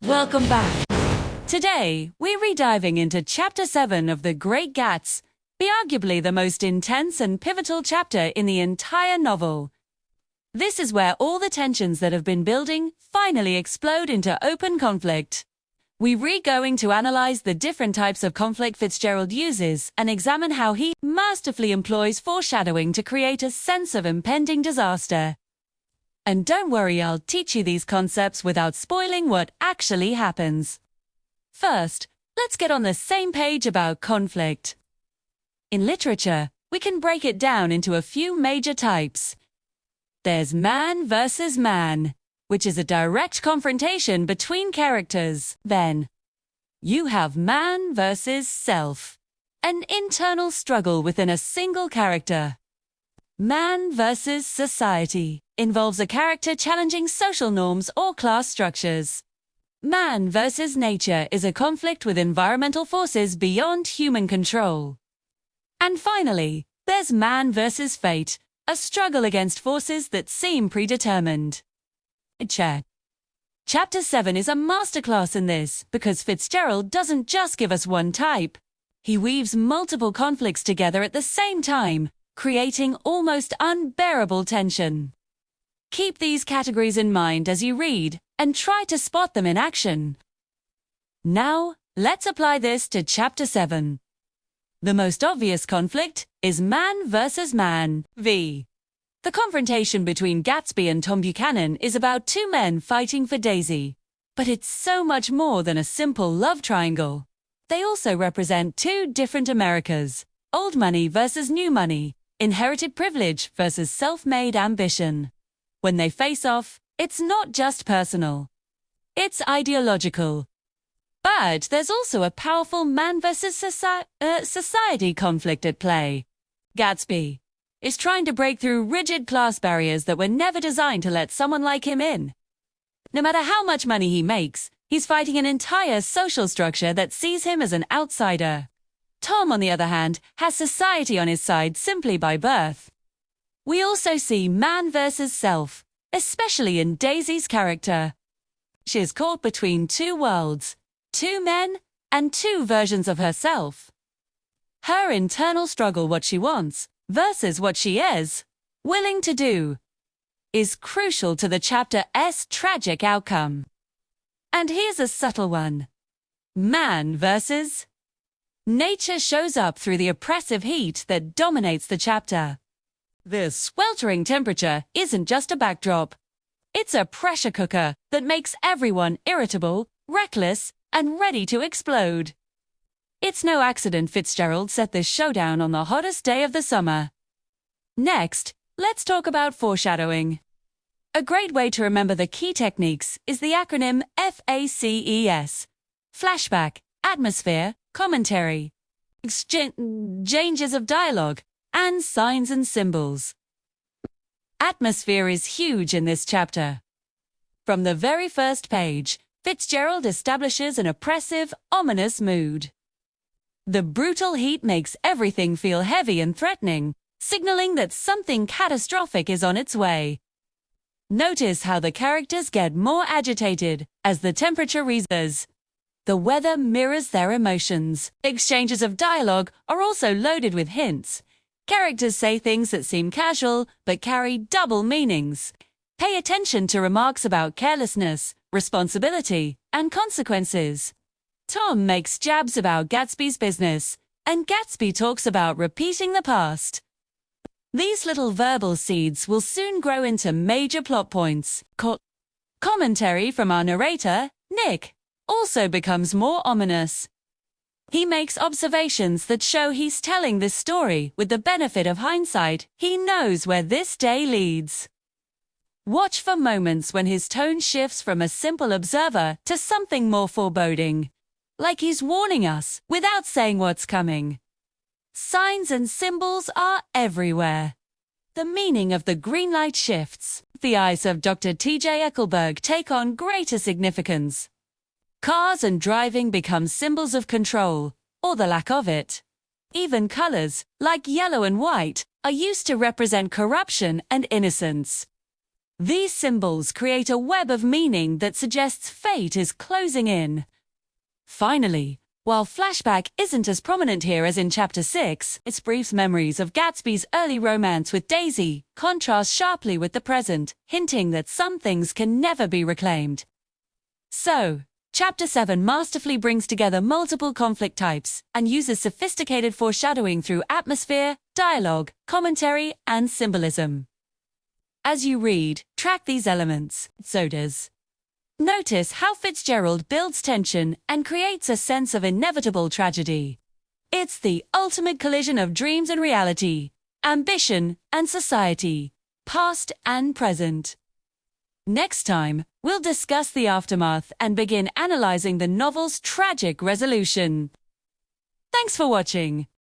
Welcome back. Today, we're rediving into Chapter 7 of The Great Gatsby, arguably the most intense and pivotal chapter in the entire novel. This is where all the tensions that have been building finally explode into open conflict. We're going to analyze the different types of conflict Fitzgerald uses and examine how he masterfully employs foreshadowing to create a sense of impending disaster. And don't worry, I'll teach you these concepts without spoiling what actually happens. First, let's get on the same page about conflict. In literature, we can break it down into a few major types. There's man versus man, which is a direct confrontation between characters. Then, you have man versus self, an internal struggle within a single character. Man versus society involves a character challenging social norms or class structures. Man versus nature is a conflict with environmental forces beyond human control. And finally, there's man versus fate, a struggle against forces that seem predetermined. Chapter 7 is a masterclass in this because Fitzgerald doesn't just give us one type. He weaves multiple conflicts together at the same time, creating almost unbearable tension. Keep these categories in mind as you read and try to spot them in action. Now, let's apply this to Chapter 7. The most obvious conflict is man versus man, v. The confrontation between Gatsby and Tom Buchanan is about two men fighting for Daisy. But it's so much more than a simple love triangle. They also represent two different Americas: old money versus new money, inherited privilege versus self-made ambition. When they face off, it's not just personal. It's ideological. But there's also a powerful man versus society conflict at play. Gatsby is trying to break through rigid class barriers that were never designed to let someone like him in. No matter how much money he makes, he's fighting an entire social structure that sees him as an outsider. Tom, on the other hand, has society on his side simply by birth. We also see man versus self, especially in Daisy's character. She is caught between two worlds, two men, and two versions of herself. Her internal struggle, what she wants, versus what she is willing to do, is crucial to the chapter's tragic outcome. And here's a subtle one. Man versus nature shows up through the oppressive heat that dominates the chapter. This sweltering temperature isn't just a backdrop. It's a pressure cooker that makes everyone irritable, reckless, and ready to explode. It's no accident Fitzgerald set this showdown on the hottest day of the summer. Next, let's talk about foreshadowing. A great way to remember the key techniques is the acronym FACES: flashback, atmosphere, commentary, exchanges of dialogue, and signs and symbols. Atmosphere is huge in this chapter. From the very first page, Fitzgerald establishes an oppressive, ominous mood. The brutal heat makes everything feel heavy and threatening, signaling that something catastrophic is on its way. Notice how the characters get more agitated as the temperature rises. The weather mirrors their emotions. Exchanges of dialogue are also loaded with hints. Characters say things that seem casual but carry double meanings. Pay attention to remarks about carelessness, responsibility, and consequences. Tom makes jabs about Gatsby's business, and Gatsby talks about repeating the past. These little verbal seeds will soon grow into major plot points. Commentary from our narrator, Nick, also becomes more ominous. He makes observations that show he's telling this story with the benefit of hindsight. He knows where this day leads. Watch for moments when his tone shifts from a simple observer to something more foreboding, like he's warning us without saying what's coming. Signs and symbols are everywhere. The meaning of the green light shifts. The eyes of Dr. T.J. Eckelberg take on greater significance. Cars and driving become symbols of control, or the lack of it. Even colors, like yellow and white, are used to represent corruption and innocence. These symbols create a web of meaning that suggests fate is closing in. Finally, while flashback isn't as prominent here as in Chapter 6, its brief memories of Gatsby's early romance with Daisy contrast sharply with the present, hinting that some things can never be reclaimed. So, Chapter 7 masterfully brings together multiple conflict types and uses sophisticated foreshadowing through atmosphere, dialogue, commentary, and symbolism. As you read, track these elements. So does. Notice how Fitzgerald builds tension and creates a sense of inevitable tragedy. It's the ultimate collision of dreams and reality, ambition and society, past and present. Next time, we'll discuss the aftermath and begin analyzing the novel's tragic resolution. Thanks for watching.